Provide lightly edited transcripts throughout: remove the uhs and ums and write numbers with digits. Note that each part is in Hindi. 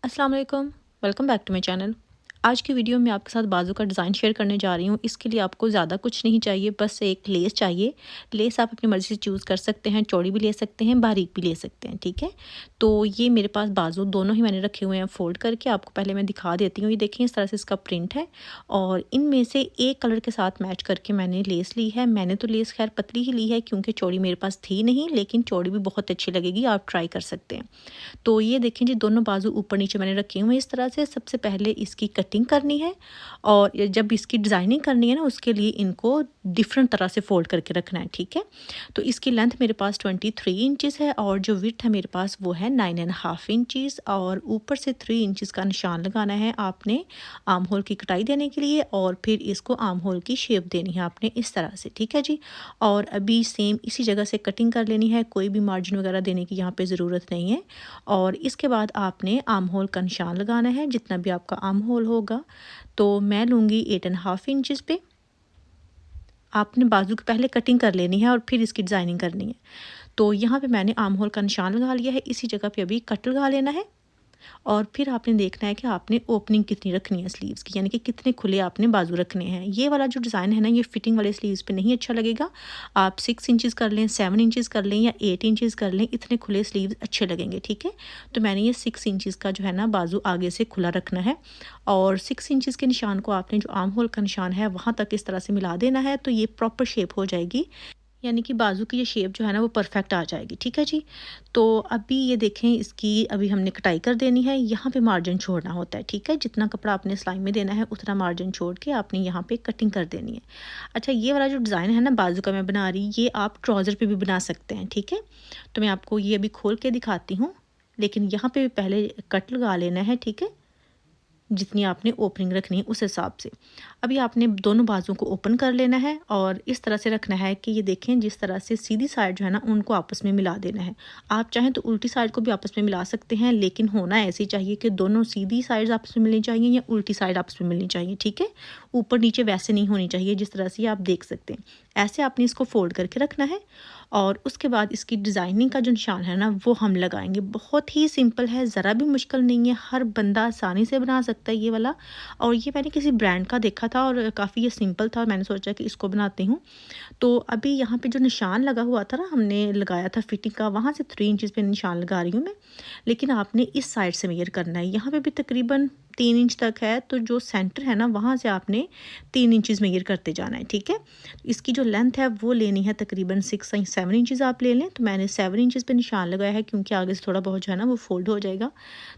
अस्सलाम वालेकुम, welcome back to my channel. आज की वीडियो में आपके साथ बाजू का डिज़ाइन शेयर करने जा रही हूँ। इसके लिए आपको ज़्यादा कुछ नहीं चाहिए, बस एक लेस चाहिए। लेस आप अपनी मर्ज़ी से चूज़ कर सकते हैं, चौड़ी भी ले सकते हैं, बारीक भी ले सकते हैं, ठीक है। तो ये मेरे पास बाजू दोनों ही मैंने रखे हुए हैं फ़ोल्ड करके। आपको पहले मैं दिखा देती हूँ। ये देखिए इस तरह से इसका प्रिंट है और इनमें से एक कलर के साथ मैच करके मैंने लेस ली है। मैंने तो लेस खैर पतली ही ली है क्योंकि चौड़ी मेरे पास थी नहीं, लेकिन चौड़ी भी बहुत अच्छी लगेगी, आप ट्राई कर सकते हैं। तो ये देखें जी, दोनों बाजू ऊपर नीचे मैंने रखे हुए हैं इस तरह से। सबसे पहले इसकी कटिंग करनी है और जब इसकी डिज़ाइनिंग करनी है ना, उसके लिए इनको डिफरेंट तरह से फोल्ड करके रखना है, ठीक है। तो इसकी लेंथ मेरे पास 23 इंचेस है और जो विड्थ है मेरे पास वो है 9.5 इंचेस और ऊपर से 3 इंचेस का निशान लगाना है आपने आर्म होल की कटाई देने के लिए और फिर इसको आर्म होल की शेप देनी है आपने इस तरह से, ठीक है जी। और अभी सेम इसी जगह से कटिंग कर लेनी है, कोई भी मार्जिन वगैरह देने की यहाँ पे ज़रूरत नहीं है। और इसके बाद आपने आर्म होल का निशान लगाना है, जितना भी आपका आर्म होल होगा। तो मैं लूँगी 8.5 इंचेस पे। आपने बाजू की पहले कटिंग कर लेनी है और फिर इसकी डिज़ाइनिंग करनी है। तो यहाँ पे मैंने आर्म होल का निशान लगा लिया है, इसी जगह पे अभी कट लगा लेना है। और फिर आपने देखना है कि आपने ओपनिंग कितनी रखनी है स्लीव्स की, यानी कि कितने खुले आपने बाजू रखने हैं। ये वाला जो डिज़ाइन है ना, ये फिटिंग वाले स्लीव्स पे नहीं अच्छा लगेगा। आप 6 इंचेस कर लें, 7 इंचेस कर लें या 8 इंचेस कर लें, इतने खुले स्लीव्स अच्छे लगेंगे, ठीक है। तो मैंने ये 6 इंचेस का जो है ना बाजू आगे से खुला रखना है और 6 इंचेस के निशान को आपने जो आर्म होल का निशान है वहाँ तक इस तरह से मिला देना है, तो ये प्रॉपर शेप हो जाएगी, यानी कि बाजू की ये शेप जो है ना वो परफेक्ट आ जाएगी, ठीक है जी। तो अभी ये देखें, इसकी अभी हमने कटाई कर देनी है। यहाँ पे मार्जिन छोड़ना होता है, ठीक है। जितना कपड़ा आपने सिलाई में देना है उतना मार्जिन छोड़ के आपने यहाँ पे कटिंग कर देनी है। अच्छा, ये वाला जो डिज़ाइन है ना बाजू का मैं बना रही, ये आप ट्राउज़र पे भी बना सकते हैं, ठीक है। तो मैं आपको ये अभी खोल के दिखाती हूँ, लेकिन यहाँ पे भी पहले कट लगा लेना है, ठीक है। जितनी आपने ओपनिंग रखनी है उस हिसाब से। अभी आपने दोनों बाजुओं को ओपन कर लेना है और इस तरह से रखना है कि ये देखें, जिस तरह से सीधी साइड जो है ना उनको आपस में मिला देना है। आप चाहें तो उल्टी साइड को भी आपस में मिला सकते हैं, लेकिन होना ऐसे ही चाहिए कि दोनों सीधी साइड्स आपस में मिलनी चाहिए या उल्टी साइड आपस में मिलनी चाहिए, ठीक है। ऊपर नीचे वैसे नहीं होनी चाहिए जिस तरह से ये आप देख सकते हैं। ऐसे आपने इसको फोल्ड करके रखना है और उसके बाद इसकी डिज़ाइनिंग का जो निशान है ना वो हम लगाएंगे। बहुत ही सिंपल है, ज़रा भी मुश्किल नहीं है, हर बंदा आसानी से बना सकता है ये वाला। और ये मैंने किसी ब्रांड का देखा था और काफ़ी ये सिंपल था और मैंने सोचा कि इसको बनाती हूँ। तो अभी यहाँ पे जो निशान लगा हुआ था ना, हमने लगाया था फिटिंग का, वहाँ से 3 इंचेस पे निशान लगा रही हूँ मैं। लेकिन आपने इस साइड से मेजर करना है। यहाँ पे भी तकरीबन 3 इंच तक है, तो जो सेंटर है ना वहाँ से आपने 3 इंचेस मेजर करते जाना है, ठीक है। इसकी जो लेंथ है वो लेनी है तकरीबन 6 या 7 इंचेस आप ले लें। तो मैंने 7 इंचेस पे निशान लगाया है क्योंकि आगे से थोड़ा बहुत जो है ना वो फोल्ड हो जाएगा।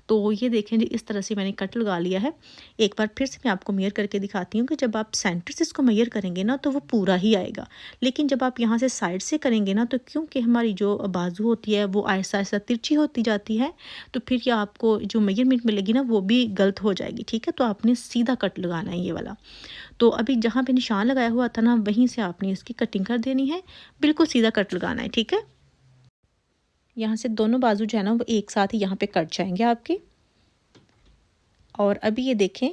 तो ये देखें जी, इस तरह से मैंने कट लगा लिया है। एक बार फिर से मैं आपको मेजर करके दिखाती हूँ कि जब आप सेंटर से इसको मेजर करेंगे ना तो वो पूरा ही आएगा। लेकिन जब आप यहाँ से साइड से करेंगे ना, तो क्योंकि हमारी जो बाजू होती है वो ऐसा ऐसा तिरछी होती जाती है, तो फिर ये आपको जो मेजरमेंट मिलेगी ना वो भी गलत हो जाएगी, ठीक है। तो आपने सीधा कट लगाना है ये वाला। तो अभी जहाँ पे निशान लगाया हुआ था ना वहीं से आपने इसकी कटिंग कर देनी है, बिल्कुल सीधा कट लगाना है, ठीक है। यहाँ से दोनों बाजू जो है ना वो एक साथ ही यहाँ पे कट जाएंगे आपके। और अभी ये देखें,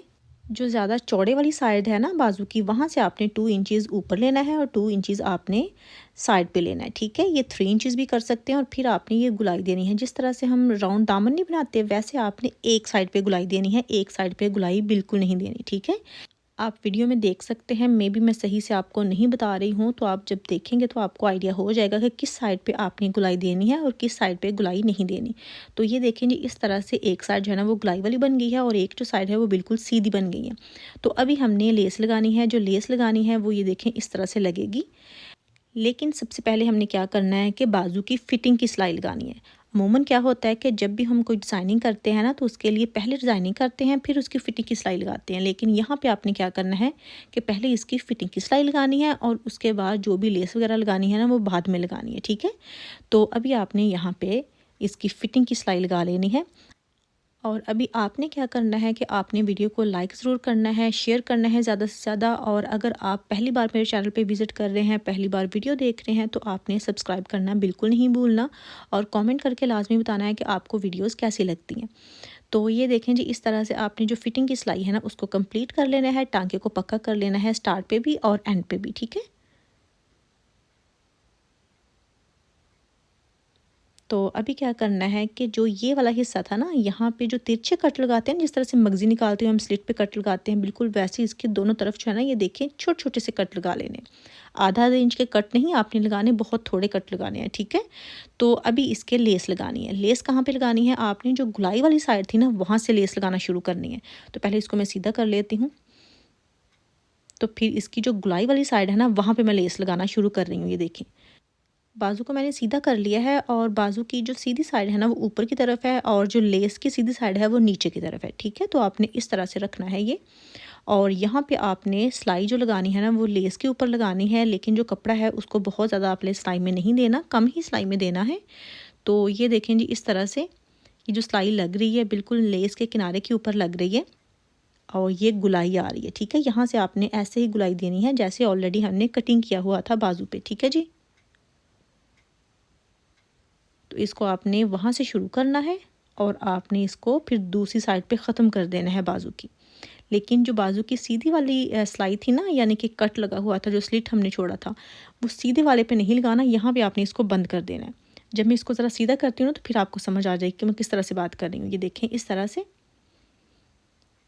जो ज़्यादा चौड़े वाली साइड है ना बाजू की, वहाँ से आपने 2 इंचेस ऊपर लेना है और 2 इंचेस आपने साइड पे लेना है, ठीक है। ये 3 इंचेस भी कर सकते हैं और फिर आपने ये गुलाई देनी है। जिस तरह से हम राउंड दामन नहीं बनाते वैसे आपने एक साइड पे गुलाई देनी है, एक साइड पे गुलाई बिल्कुल नहीं देनी, ठीक है। आप वीडियो में देख सकते हैं, मे बी मैं सही से आपको नहीं बता रही हूँ, तो आप जब देखेंगे तो आपको आइडिया हो जाएगा कि किस साइड पे आपने गुलाई देनी है और किस साइड पे गुलाई नहीं देनी। तो ये देखें जी, इस तरह से एक साइड जो है ना वो गुलाई वाली बन गई है और एक जो साइड है वो बिल्कुल सीधी बन गई है। तो अभी हमने लेस लगानी है। जो लेस लगानी है वो ये देखें इस तरह से लगेगी। लेकिन सबसे पहले हमने क्या करना है कि बाजू की फिटिंग की सिलाई लगानी है। अमूमन क्या होता है कि जब भी हम कोई डिज़ाइनिंग करते हैं ना, तो उसके लिए पहले डिज़ाइनिंग करते हैं फिर उसकी फ़िटिंग की सिलाई लगाते हैं। लेकिन यहाँ पे आपने क्या करना है कि पहले इसकी फ़िटिंग की सिलाई लगानी है और उसके बाद जो भी लेस वगैरह लगानी है ना वो बाद में लगानी है, ठीक है। तो अभी आपने यहाँ पे इसकी फ़िटिंग की सिलाई लगा लेनी है। और अभी आपने क्या करना है कि आपने वीडियो को लाइक ज़रूर करना है, शेयर करना है ज़्यादा से ज़्यादा। और अगर आप पहली बार मेरे चैनल पे विज़िट कर रहे हैं, पहली बार वीडियो देख रहे हैं, तो आपने सब्सक्राइब करना बिल्कुल नहीं भूलना और कमेंट करके लाजमी बताना है कि आपको वीडियोस कैसी लगती हैं। तो ये देखें जी, इस तरह से आपने जो फिटिंग की सिलाई है ना उसको कंप्लीट कर लेना है। टांके को पक्का कर लेना है, स्टार्ट पे भी और एंड पे भी, ठीक है। तो अभी क्या करना है कि जो ये वाला हिस्सा था ना, यहाँ पे जो तिरछे कट लगाते हैं, जिस तरह से मगज़ी निकालते हैं हम स्लिट पे कट लगाते हैं, बिल्कुल वैसे ही इसके दोनों तरफ जो है ना, ये देखें छोटे-छोटे से कट लगा लेने। आधा-आधा इंच के कट नहीं आपने लगाने, बहुत थोड़े कट लगाने हैं, ठीक है? तो अभी इसके लेस लगानी है। लेस कहाँ पे लगानी है? आपने जो गुलाई वाली साइड थी ना, वहाँ से लेस लगाना शुरू करनी है। तो पहले इसको मैं सीधा कर लेती हूँ। तो फिर इसकी जो गुलाई वाली साइड है ना, वहाँ पे मैं लेस लगाना शुरू कर रही हूँ, ये देखें। बाजू को मैंने सीधा कर लिया है और बाजू की जो सीधी साइड है ना, वो ऊपर की तरफ है और जो लेस की सीधी साइड है वो नीचे की तरफ है, ठीक है? तो आपने इस तरह से रखना है ये। और यहाँ पे आपने सिलाई जो लगानी है ना, वो लेस के ऊपर लगानी है, लेकिन जो कपड़ा है उसको बहुत ज़्यादा आपने सिलाई में नहीं देना, कम ही सिलाई में देना है। तो ये देखें जी, इस तरह से ये जो सिलाई लग रही है बिल्कुल लेस के किनारे के ऊपर लग रही है और ये गुलाई आ रही है, ठीक है? यहाँ से आपने ऐसे ही गुलाई देनी है जैसे ऑलरेडी हमने कटिंग किया हुआ था बाजू पे, ठीक है जी? तो इसको आपने वहाँ से शुरू करना है और आपने इसको फिर दूसरी साइड पे ख़त्म कर देना है बाजू की। लेकिन जो बाजू की सीधी वाली सिलाई थी ना, यानी कि कट लगा हुआ था, जो स्लिट हमने छोड़ा था, वो सीधे वाले पे नहीं लगाना, यहाँ पे आपने इसको बंद कर देना है। जब मैं इसको ज़रा सीधा करती हूँ ना, तो फिर आपको समझ आ जाएगी कि मैं किस तरह से बात कर रही हूँ। ये देखें, इस तरह से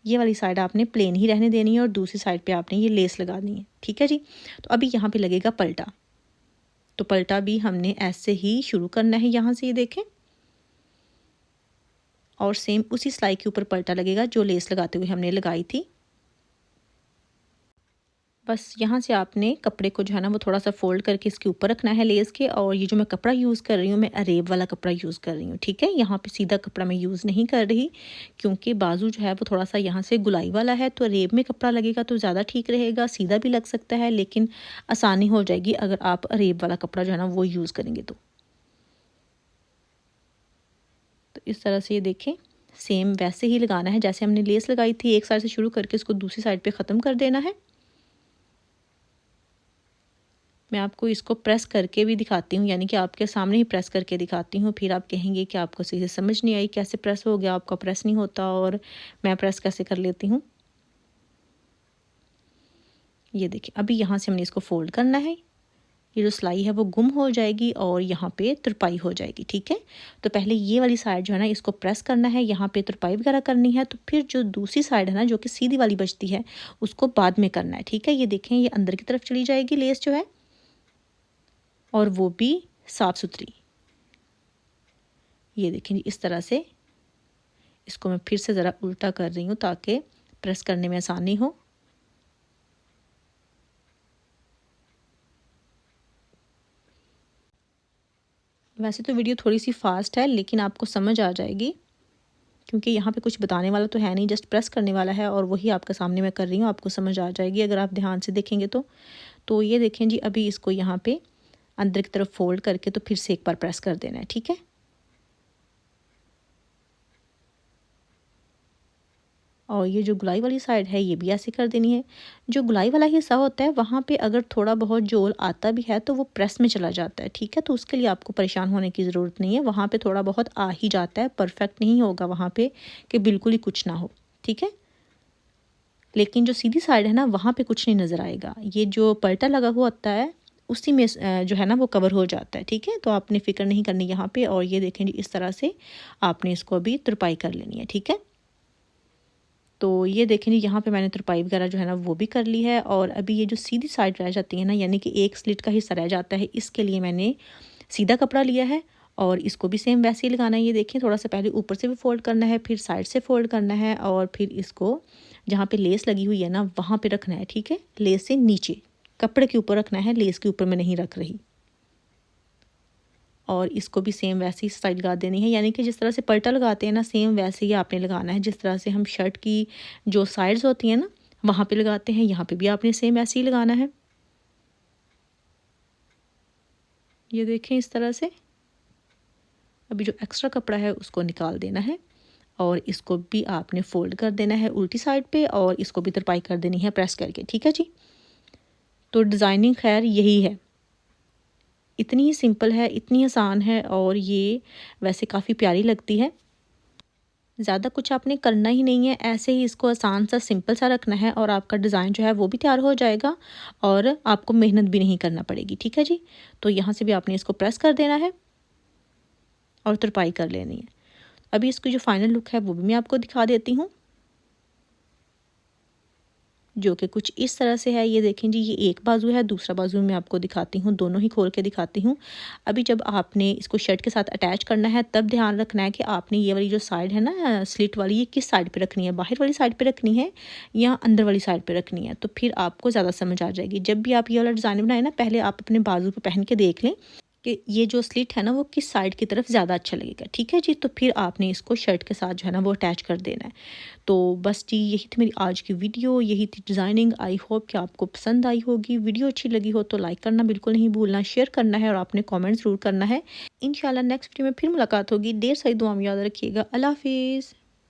ये वाली साइड आपने प्लेन ही रहने देनी है और दूसरी साइड पे आपने ये लेस लगानी है, ठीक है जी? तो अभी यहाँ पे लगेगा पलटा। तो पलटा भी हमने ऐसे ही शुरू करना है, यहाँ से ये देखें, और सेम उसी सिलाई के ऊपर पलटा लगेगा जो लेस लगाते हुए हमने लगाई थी। बस यहाँ से आपने कपड़े को जो है ना, वो थोड़ा सा फोल्ड करके इसके ऊपर रखना है लेस के। और ये जो मैं कपड़ा यूज़ कर रही हूँ, मैं अरेब वाला कपड़ा यूज़ कर रही हूँ, ठीक है? यहाँ पे सीधा कपड़ा मैं यूज़ नहीं कर रही, क्योंकि बाजू जो है वो थोड़ा सा यहाँ से गुलाई वाला है, तो अरेब में कपड़ा लगेगा तो ज़्यादा ठीक रहेगा। सीधा भी लग सकता है, लेकिन आसानी हो जाएगी अगर आप अरेब वाला कपड़ा जो है ना वो यूज़ करेंगे तो। इस तरह से ये देखें, सेम वैसे ही लगाना है जैसे हमने लेस लगाई थी। एक साइड से शुरू करके इसको दूसरी साइड पे ख़त्म कर देना है। मैं आपको इसको प्रेस करके भी दिखाती हूँ, यानी कि आपके सामने ही प्रेस करके दिखाती हूँ। फिर आप कहेंगे कि आपको सही से समझ नहीं आई, कैसे प्रेस हो गया, आपका प्रेस नहीं होता और मैं प्रेस कैसे कर लेती हूँ। ये देखिए, अभी यहाँ से हमने इसको फोल्ड करना है। ये जो सिलाई है वो गुम हो जाएगी और यहाँ पे तुरपाई हो जाएगी, ठीक है? तो पहले ये वाली साइड जो है ना, इसको प्रेस करना है, यहाँ पे तुरपाई वगैरह करनी है। तो फिर जो दूसरी साइड है ना, जो कि सीधी वाली बचती है, उसको बाद में करना है, ठीक है? ये देखें, ये अंदर की तरफ चली जाएगी लेस जो है, और वो भी साफ़ सुथरी। ये देखें जी, इस तरह से इसको मैं फिर से ज़रा उल्टा कर रही हूँ ताकि प्रेस करने में आसानी हो। वैसे तो वीडियो थोड़ी सी फास्ट है, लेकिन आपको समझ आ जाएगी, क्योंकि यहाँ पे कुछ बताने वाला तो है नहीं, जस्ट प्रेस करने वाला है और वही आपके सामने मैं कर रही हूँ। आपको समझ आ जाएगी अगर आप ध्यान से देखेंगे तो। तो ये देखें जी, अभी इसको यहाँ पे अंदर की तरफ फोल्ड करके तो फिर से एक बार प्रेस कर देना है, ठीक है? और ये जो गुलाई वाली साइड है, ये भी ऐसे कर देनी है। जो गुलाई वाला हिस्सा होता है, वहाँ पे अगर थोड़ा बहुत जोल आता भी है तो वो प्रेस में चला जाता है, ठीक है? तो उसके लिए आपको परेशान होने की ज़रूरत नहीं है। वहाँ पे थोड़ा बहुत आ ही जाता है, परफेक्ट नहीं होगा वहाँ पे कि बिल्कुल ही कुछ ना हो, ठीक है? लेकिन जो सीधी साइड है ना, वहाँ पे कुछ नहीं नज़र आएगा। ये जो पलटा लगा हुआ होता है, उसी में जो है ना वो कवर हो जाता है, ठीक है? तो आपने फ़िक्र नहीं करनी यहाँ पे। और ये देखें जी, इस तरह से आपने इसको अभी तुरपाई कर लेनी है, ठीक है? तो ये देखें जी, यहाँ पे मैंने तुरपाई वगैरह जो है ना वो भी कर ली है। और अभी ये जो सीधी साइड रह जाती है ना, यानी कि एक स्लिट का हिस्सा रह जाता है, इसके लिए मैंने सीधा कपड़ा लिया है और इसको भी सेम वैसे ही लगाना है। ये देखें, थोड़ा सा पहले ऊपर से भी फोल्ड करना है, फिर साइड से फोल्ड करना है और फिर इसको जहाँ पे लेस लगी हुई है ना, वहाँ पे रखना है, ठीक है? लेस से नीचे कपड़े के ऊपर रखना है, लेस के ऊपर मैं नहीं रख रही। और इसको भी सेम वैसे ही स्टाइल लगा देनी है, यानी कि जिस तरह से पलटा लगाते हैं ना, सेम वैसे ही आपने लगाना है। जिस तरह से हम शर्ट की जो साइड्स होती हैं ना, वहाँ पे लगाते हैं, यहाँ पे भी आपने सेम ऐसे ही लगाना है। ये देखें, इस तरह से अभी जो एक्स्ट्रा कपड़ा है उसको निकाल देना है और इसको भी आपने फोल्ड कर देना है उल्टी साइड पे और इसको भी तरपाई कर देनी है प्रेस करके, ठीक है जी? तो डिज़ाइनिंग खैर यही है, इतनी ही सिंपल है, इतनी आसान है और ये वैसे काफ़ी प्यारी लगती है। ज़्यादा कुछ आपने करना ही नहीं है, ऐसे ही इसको आसान सा सिंपल सा रखना है और आपका डिज़ाइन जो है वो भी तैयार हो जाएगा और आपको मेहनत भी नहीं करना पड़ेगी, ठीक है जी? तो यहाँ से भी आपने इसको प्रेस कर देना है। और तुरपाई कर लेनी है। अभी इसकी जो फाइनल लुक है वो भी मैं आपको दिखा देती हूँ, जो कि कुछ इस तरह से है। ये देखें जी, ये एक बाजू है, दूसरा बाजू मैं आपको दिखाती हूँ, दोनों ही खोल के दिखाती हूँ। अभी जब आपने इसको शर्ट के साथ अटैच करना है तब ध्यान रखना है कि आपने ये वाली जो साइड है ना स्लिट वाली, ये किस साइड पे रखनी है, बाहर वाली साइड पे रखनी है या अंदर वाली साइड पे रखनी है। तो फिर आपको ज़्यादा समझ आ जाएगी। जब भी आप ये वाला डिज़ाइन बनाए ना, पहले आप अपने बाजू पे पहन के देख लें कि ये जो स्लिट है ना वो किस साइड की तरफ ज़्यादा अच्छा लगेगा, ठीक है जी। तो फिर आपने इसको शर्ट के साथ जो है ना वो अटैच कर देना है। तो बस जी, यही थी मेरी आज की वीडियो, यही थी डिज़ाइनिंग। आई होप कि आपको पसंद आई होगी। वीडियो अच्छी लगी हो तो लाइक करना बिल्कुल नहीं भूलना, शेयर करना है और आपने कमेंट ज़रूर करना है। इंशाल्लाह नेक्स्ट वीडियो में फिर मुलाकात होगी। ढेर सारी दुआ में याद रखिएगा। अल्लाह हाफिज़।